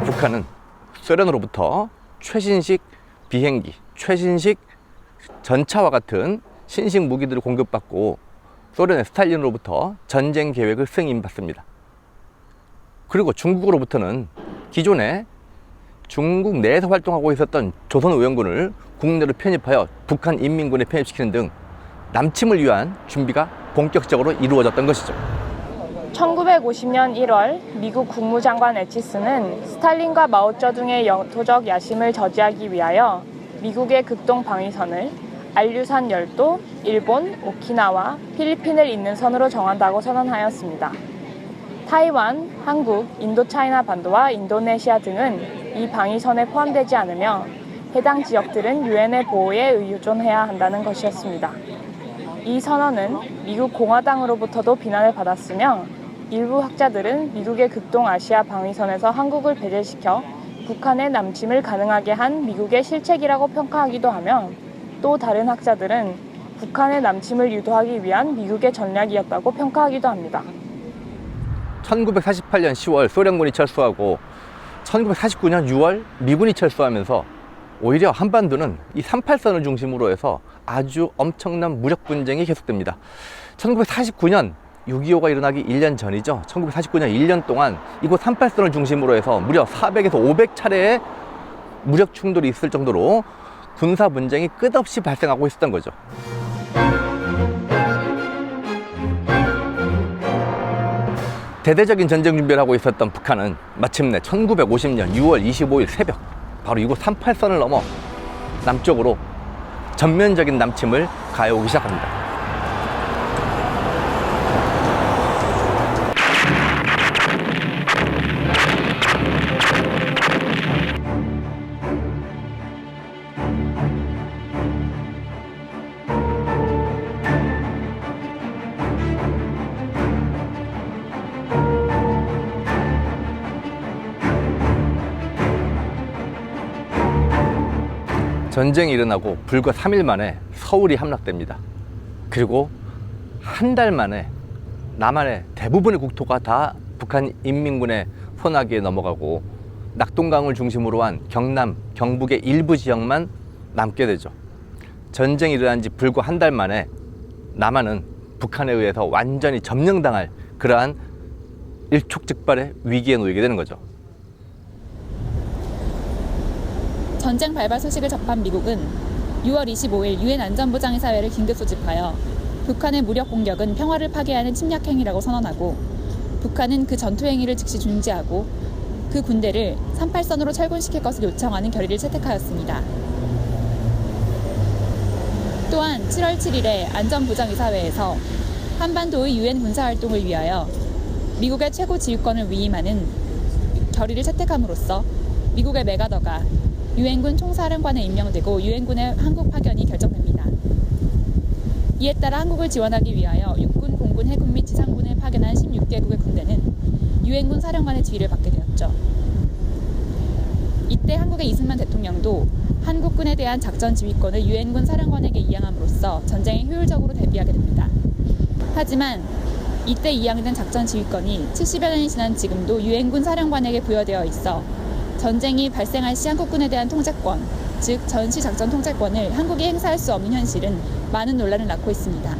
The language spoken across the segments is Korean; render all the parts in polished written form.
북한은 소련으로부터 최신식 비행기, 최신식 전차와 같은 신식 무기들을 공급받고 소련의 스탈린으로부터 전쟁 계획을 승인받습니다. 그리고 중국으로부터는 기존에 중국 내에서 활동하고 있었던 조선의원군을 국내로 편입하여 북한 인민군에 편입시키는 등 남침을 위한 준비가 본격적으로 이루어졌던 것이죠. 1950년 1월 미국 국무장관 에치스는 스탈린과 마오쩌둥의 영토적 야심을 저지하기 위하여 미국의 극동 방위선을 알류산 열도, 일본, 오키나와, 필리핀을 잇는 선으로 정한다고 선언하였습니다. 타이완, 한국, 인도차이나 반도와 인도네시아 등은 이 방위선에 포함되지 않으며 해당 지역들은 유엔의 보호에 의존해야 한다는 것이었습니다. 이 선언은 미국 공화당으로부터도 비난을 받았으며 일부 학자들은 미국의 극동아시아 방위선에서 한국을 배제시켜 북한의 남침을 가능하게 한 미국의 실책이라고 평가하기도 하며 또 다른 학자들은 북한의 남침을 유도하기 위한 미국의 전략이었다고 평가하기도 합니다. 1948년 10월 소련군이 철수하고 1949년 6월 미군이 철수하면서 오히려 한반도는 이 38선을 중심으로 해서 아주 엄청난 무력 분쟁이 계속됩니다. 1949년 6.25가 일어나기 1년 전이죠. 1949년 1년 동안 이곳 38선을 중심으로 해서 무려 400에서 500차례의 무력 충돌이 있을 정도로 군사 분쟁이 끝없이 발생하고 있었던 거죠. 대대적인 전쟁 준비를 하고 있었던 북한은 마침내 1950년 6월 25일 새벽 바로 이곳 38선을 넘어 남쪽으로 전면적인 남침을 가해오기 시작합니다. 전쟁이 일어나고 불과 3일 만에 서울이 함락됩니다. 그리고 한 달 만에 남한의 대부분의 국토가 다 북한 인민군의 손아귀에 넘어가고 낙동강을 중심으로 한 경남, 경북의 일부 지역만 남게 되죠. 전쟁이 일어난 지 불과 한 달 만에 남한은 북한에 의해서 완전히 점령당할 그러한 일촉즉발의 위기에 놓이게 되는 거죠. 전쟁 발발 소식을 접한 미국은 6월 25일 유엔 안전보장회의사회를 긴급 소집하여 북한의 무력 공격은 평화를 파괴하는 침략 행위라고 선언하고 북한은 그 전투 행위를 즉시 중지하고 그 군대를 38선으로 철군시킬 것을 요청하는 결의를 채택하였습니다. 또한 7월 7일에 안전보장의사회에서 한반도의 유엔 군사활동을 위하여 미국의 최고 지휘권을 위임하는 결의를 채택함으로써 미국의 메가더가 유엔군 총사령관에 임명되고 유엔군의 한국 파견이 결정됩니다. 이에 따라 한국을 지원하기 위하여 육군, 공군, 해군 및 지상군을 파견한 16개국의 군대는 유엔군 사령관의 지휘를 받게 되었죠. 이때 한국의 이승만 대통령도 한국군에 대한 작전 지휘권을 유엔군 사령관에게 이양함으로써 전쟁에 효율적으로 대비하게 됩니다. 하지만 이때 이양된 작전 지휘권이 70여 년이 지난 지금도 유엔군 사령관에게 부여되어 있어 전쟁이 발생할 시 한국군에 대한 통제권, 즉 전시 작전 통제권을 한국이 행사할 수 없는 현실은 많은 논란을 낳고 있습니다.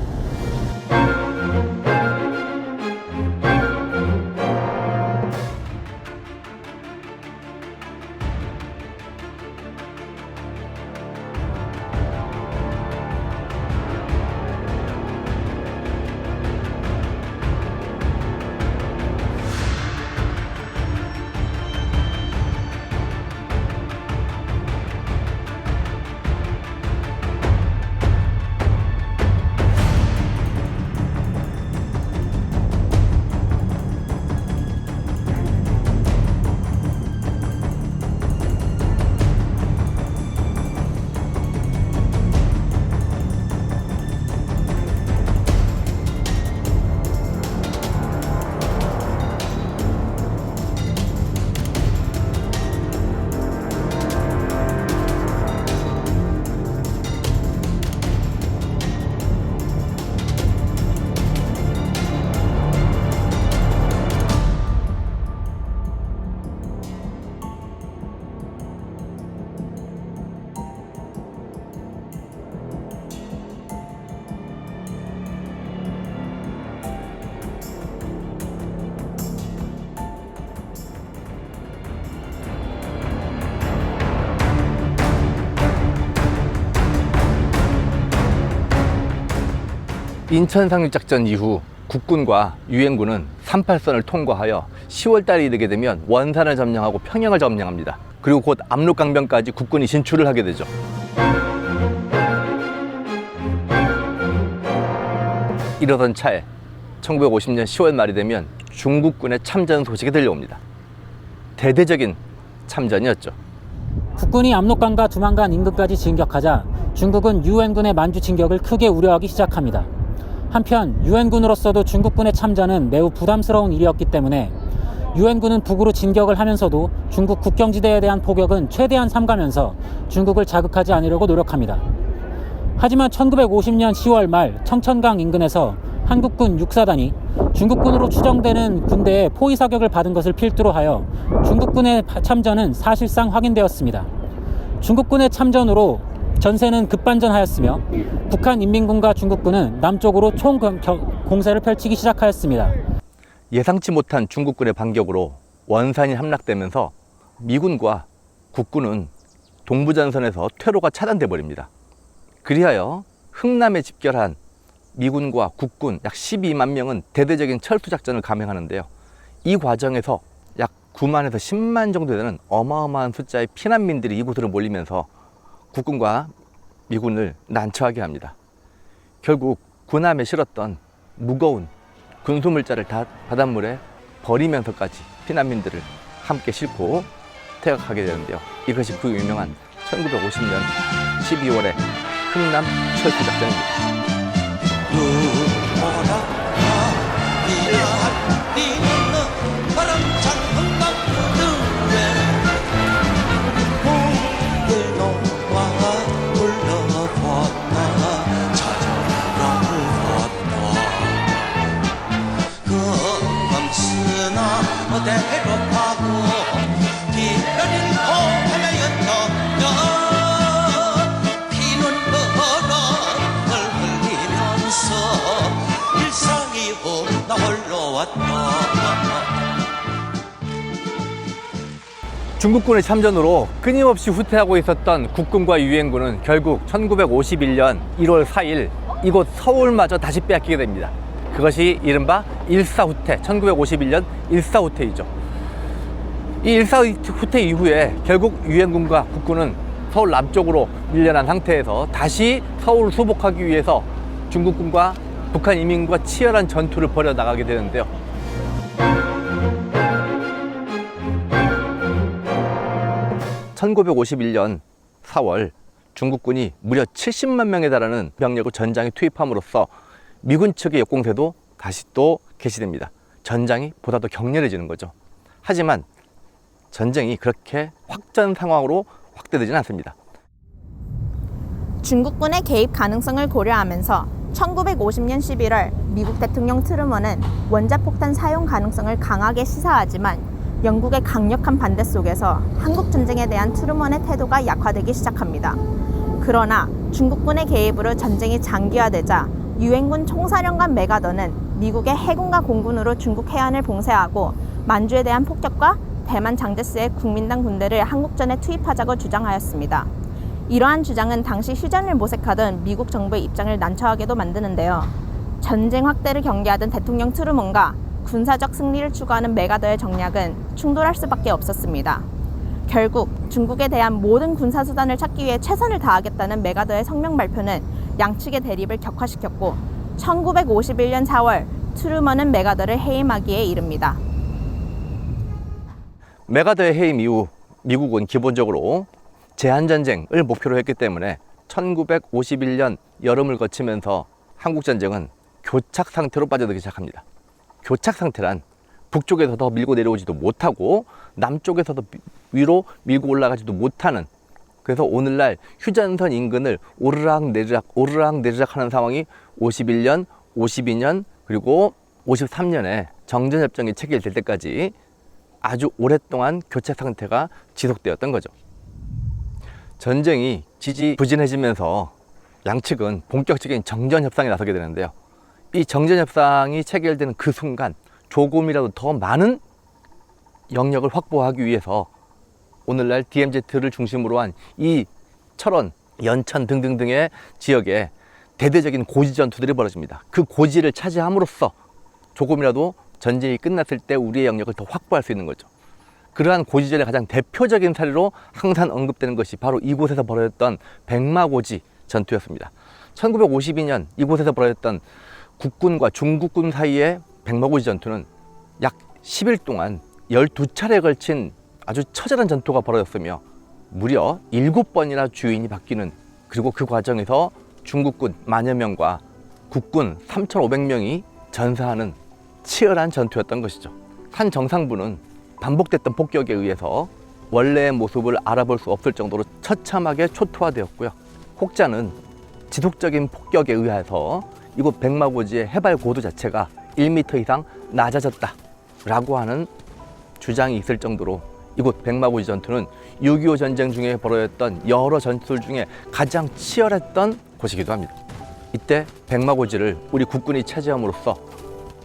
인천 상륙작전 이후 국군과 유엔군은 38선을 통과하여 10월달에 이르게 되면 원산을 점령하고 평양을 점령합니다. 그리고 곧 압록강변까지 국군이 진출을 하게 되죠. 이러던 차에 1950년 10월 말이 되면 중국군의 참전 소식이 들려옵니다. 대대적인 참전이었죠. 국군이 압록강과 두만강 인근까지 진격하자 중국은 유엔군의 만주 진격을 크게 우려하기 시작합니다. 한편 유엔군으로서도 중국군의 참전은 매우 부담스러운 일이었기 때문에 유엔군은 북으로 진격을 하면서도 중국 국경지대에 대한 포격은 최대한 삼가면서 중국을 자극하지 않으려고 노력합니다. 하지만 1950년 10월 말 청천강 인근에서 한국군 육사단이 중국군으로 추정되는 군대의 포위 사격을 받은 것을 필두로 하여 중국군의 참전은 사실상 확인되었습니다. 중국군의 참전으로 전세는 급반전하였으며 북한 인민군과 중국군은 남쪽으로 총 공세를 펼치기 시작하였습니다. 예상치 못한 중국군의 반격으로 원산이 함락되면서 미군과 국군은 동부전선에서 퇴로가 차단돼 버립니다. 그리하여 흥남에 집결한 미군과 국군 약 12만 명은 대대적인 철수작전을 감행하는데요. 이 과정에서 약 9만에서 10만 정도 되는 어마어마한 숫자의 피난민들이 이곳으로 몰리면서 국군과 미군을 난처하게 합니다. 결국 군함에 실었던 무거운 군수물자를 다 바닷물에 버리면서까지 피난민들을 함께 싣고 퇴각하게 되는데요. 이것이 그 유명한 1950년 12월의 흥남 철수작전입니다. 중국군의 참전으로 끊임없이 후퇴하고 있었던 국군과 유엔군은 결국 1951년 1월 4일 이곳 서울마저 다시 빼앗기게 됩니다. 그것이 이른바 일사후퇴, 1951년 일사후퇴이죠. 이 일사후퇴 이후에 결국 유엔군과 국군은 서울 남쪽으로 밀려난 상태에서 다시 서울을 수복하기 위해서 중국군과 북한 인민군과 치열한 전투를 벌여 나가게 되는데요. (1951년 4월) 중국군이 무려 70만 명에 달하는 병력을 전장에 투입함으로써 미군 측의 역공세도 다시 또 개시됩니다. 전장이 보다 더 격렬해지는 거죠. 하지만 전쟁이 그렇게 확전 상황으로 확대되지는 않습니다. 중국군의 개입 가능성을 고려하면서 1950년 11월 미국 대통령 트루먼은 원자폭탄 사용 가능성을 강하게 시사하지만 영국의 강력한 반대 속에서 한국전쟁에 대한 트루먼의 태도가 약화되기 시작합니다. 그러나 중국군의 개입으로 전쟁이 장기화되자 유엔군 총사령관 메가더는 미국의 해군과 공군으로 중국 해안을 봉쇄하고 만주에 대한 폭격과 대만 장제스의 국민당 군대를 한국전에 투입하자고 주장하였습니다. 이러한 주장은 당시 휴전을 모색하던 미국 정부의 입장을 난처하게도 만드는데요. 전쟁 확대를 경계하던 대통령 트루먼과 군사적 승리를 추구하는 메가더의 정략은 충돌할 수밖에 없었습니다. 결국 중국에 대한 모든 군사수단을 찾기 위해 최선을 다하겠다는 메가더의 성명 발표는 양측의 대립을 격화시켰고 1951년 4월 트루먼은 메가더를 해임하기에 이릅니다. 메가더의 해임 이후 미국은 기본적으로 제한전쟁을 목표로 했기 때문에 1951년 여름을 거치면서 한국전쟁은 교착 상태로 빠져들기 시작합니다. 교착 상태란 북쪽에서 더 밀고 내려오지도 못하고 남쪽에서도 위로 밀고 올라가지도 못하는, 그래서 오늘날 휴전선 인근을 오르락내리락 하는 상황이 51년, 52년 그리고 53년에 정전협정이 체결될 때까지 아주 오랫동안 교착 상태가 지속되었던 거죠. 전쟁이 지지부진해지면서 양측은 본격적인 정전협상에 나서게 되는데요. 이 정전협상이 체결되는 그 순간 조금이라도 더 많은 영역을 확보하기 위해서 오늘날 DMZ를 중심으로 한 이 철원, 연천 등등등의 지역에 대대적인 고지 전투들이 벌어집니다. 그 고지를 차지함으로써 조금이라도 전쟁이 끝났을 때 우리의 영역을 더 확보할 수 있는 거죠. 그러한 고지전의 가장 대표적인 사례로 항상 언급되는 것이 바로 이곳에서 벌어졌던 백마고지 전투였습니다. 1952년 이곳에서 벌어졌던 국군과 중국군 사이의 백마고지 전투는 약 10일 동안 12차례에 걸친 아주 처절한 전투가 벌어졌으며 무려 7번이나 주인이 바뀌는, 그리고 그 과정에서 중국군 만여 명과 국군 3,500명이 전사하는 치열한 전투였던 것이죠. 한 정상부는 반복됐던 폭격에 의해서 원래의 모습을 알아볼 수 없을 정도로 처참하게 초토화되었고요. 혹자는 지속적인 폭격에 의해서 이곳 백마고지의 해발 고도 자체가 1m 이상 낮아졌다라고 하는 주장이 있을 정도로 이곳 백마고지 전투는 6.25 전쟁 중에 벌어졌던 여러 전투 중에 가장 치열했던 곳이기도 합니다. 이때 백마고지를 우리 국군이 차지함으로써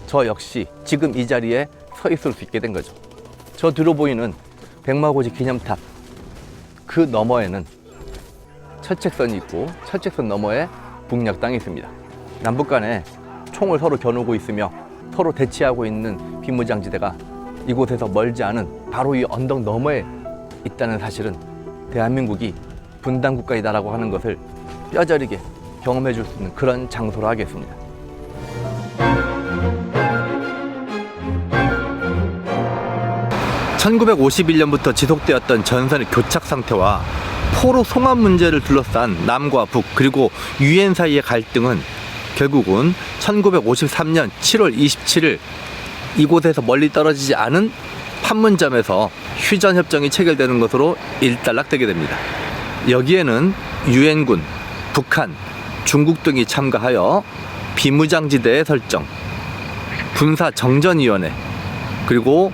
저 역시 지금 이 자리에 서 있을 수 있게 된 거죠. 저 뒤로 보이는 백마고지 기념탑, 그 너머에는 철책선이 있고 철책선 너머에 북녘땅이 있습니다. 남북 간에 총을 서로 겨누고 있으며 서로 대치하고 있는 비무장지대가 이곳에서 멀지 않은 바로 이 언덕 너머에 있다는 사실은 대한민국이 분단 국가이다라고 하는 것을 뼈저리게 경험해 줄 수 있는 그런 장소로 하겠습니다. (1951년부터) 지속되었던 전선의 교착 상태와 포로 송환 문제를 둘러싼 남과 북 그리고 유엔 사이의 갈등은 결국은 1953년 7월 27일 이곳에서 멀리 떨어지지 않은 판문점에서 휴전협정이 체결되는 것으로 일단락되게 됩니다. 여기에는 유엔군, 북한, 중국 등이 참가하여 비무장지대의 설정, 군사정전위원회, 그리고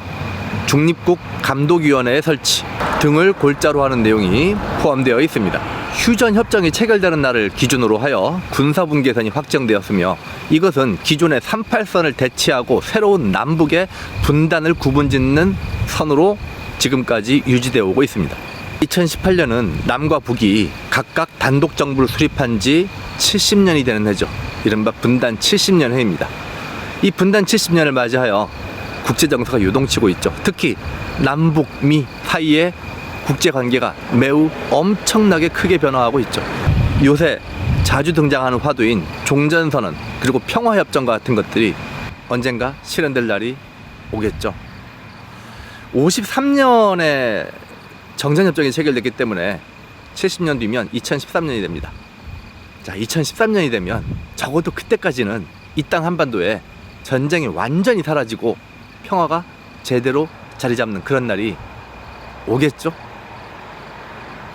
중립국 감독위원회의 설치 등을 골자로 하는 내용이 포함되어 있습니다. 휴전협정이 체결되는 날을 기준으로 하여 군사분계선이 확정되었으며 이것은 기존의 38선을 대치하고 새로운 남북의 분단을 구분짓는 선으로 지금까지 유지되어 오고 있습니다. 2018년은 남과 북이 각각 단독 정부를 수립한 지 70년이 되는 해죠. 이른바 분단 70년 해입니다. 이 분단 70년을 맞이하여 국제정세가 요동치고 있죠. 특히 남북, 미 사이의 국제관계가 매우 엄청나게 크게 변화하고 있죠. 요새 자주 등장하는 화두인 종전선언 그리고 평화협정과 같은 것들이 언젠가 실현될 날이 오겠죠. 53년에 정전협정이 체결됐기 때문에 70년 뒤면 2013년이 됩니다. 자, 2013년이 되면 적어도 그때까지는 이 땅 한반도에 전쟁이 완전히 사라지고 평화가 제대로 자리 잡는 그런 날이 오겠죠?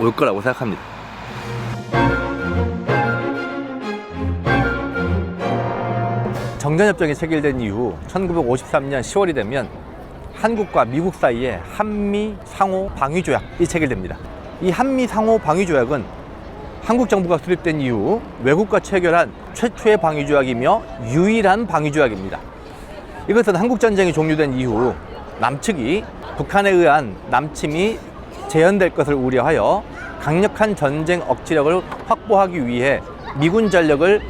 올 거라고 생각합니다. 정전협정이 체결된 이후 1953년 10월이 되면 한국과 미국 사이에 한미 상호 방위조약이 체결됩니다. 이 한미 상호 방위조약은 한국 정부가 수립된 이후 외국과 체결한 최초의 방위조약이며 유일한 방위조약입니다. 이것은 한국전쟁이 종료된 이후 남측이 북한에 의한 남침이 재현될 것을 우려하여 강력한 전쟁 억지력을 확보하기 위해 미군 전력을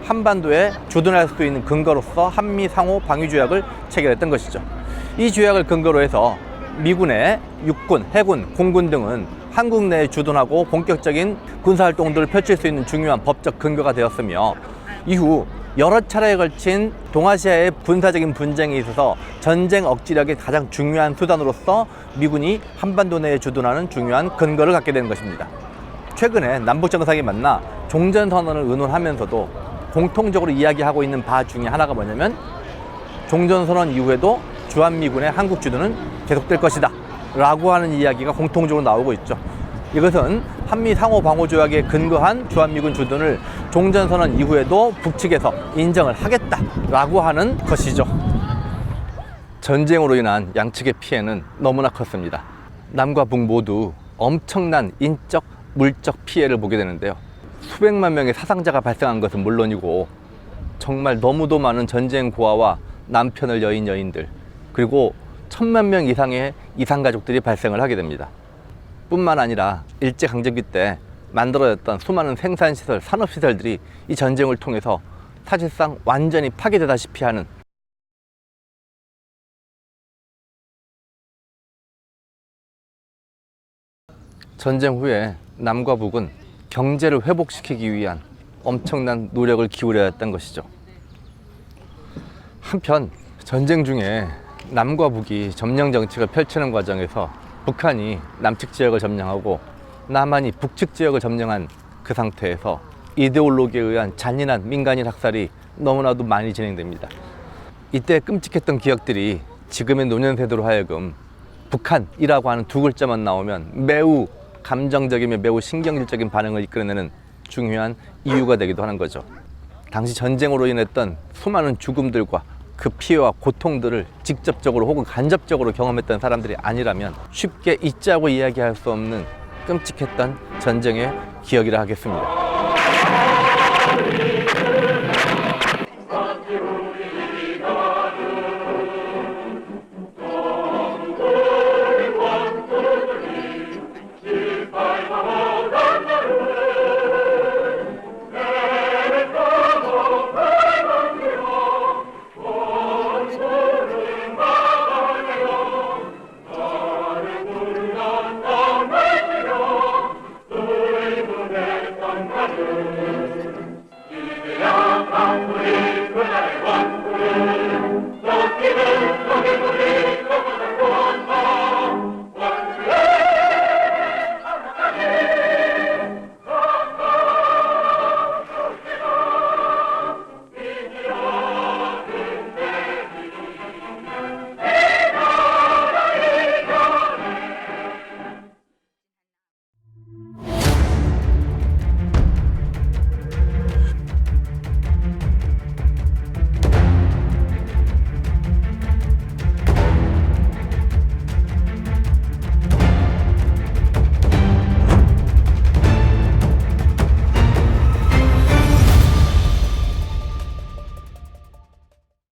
한반도에 주둔할 수 있는 근거로서 한미 상호 방위조약을 체결했던 것이죠. 이 조약을 근거로 해서 미군의 육군, 해군, 공군 등은 한국 내에 주둔하고 본격적인 군사활동들을 펼칠 수 있는 중요한 법적 근거가 되었으며 이후 여러 차례에 걸친 동아시아의 군사적인 분쟁에 있어서 전쟁 억지력의 가장 중요한 수단으로서 미군이 한반도 내에 주둔하는 중요한 근거를 갖게 되는 것입니다. 최근에 남북 정상이 만나 종전선언을 의논하면서도 공통적으로 이야기하고 있는 바 중에 하나가 뭐냐면 종전선언 이후에도 주한미군의 한국 주둔은 계속될 것이다 라고 하는 이야기가 공통적으로 나오고 있죠. 이것은 한미 상호 방호 조약에 근거한 주한미군 주둔을 종전선언 이후에도 북측에서 인정을 하겠다라고 하는 것이죠. 전쟁으로 인한 양측의 피해는 너무나 컸습니다. 남과 북 모두 엄청난 인적, 물적 피해를 보게 되는데요. 수백만 명의 사상자가 발생한 것은 물론이고 정말 너무도 많은 전쟁 고아와 남편을 여인 여인들 그리고 1000만 명 이상의 이산가족들이 발생을 하게 됩니다. 뿐만 아니라 일제강점기 때 만들어졌던 수많은 생산시설, 산업시설들이 이 전쟁을 통해서 사실상 완전히 파괴되다시피 하는 전쟁 후에 남과 북은 경제를 회복시키기 위한 엄청난 노력을 기울여야 했던 것이죠. 한편 전쟁 중에 남과 북이 점령 정책을 펼치는 과정에서 북한이 남측 지역을 점령하고 남한이 북측 지역을 점령한 그 상태에서 이데올로기에 의한 잔인한 민간인 학살이 너무나도 많이 진행됩니다. 이때 끔찍했던 기억들이 지금의 노년세대로 하여금 북한이라고 하는 두 글자만 나오면 매우 감정적이며 매우 신경질적인 반응을 이끌어내는 중요한 이유가 되기도 하는 거죠. 당시 전쟁으로 인했던 수많은 죽음들과 그 피해와 고통들을 직접적으로 혹은 간접적으로 경험했던 사람들이 아니라면 쉽게 잊자고 이야기할 수 없는 끔찍했던 전쟁의 기억이라 하겠습니다.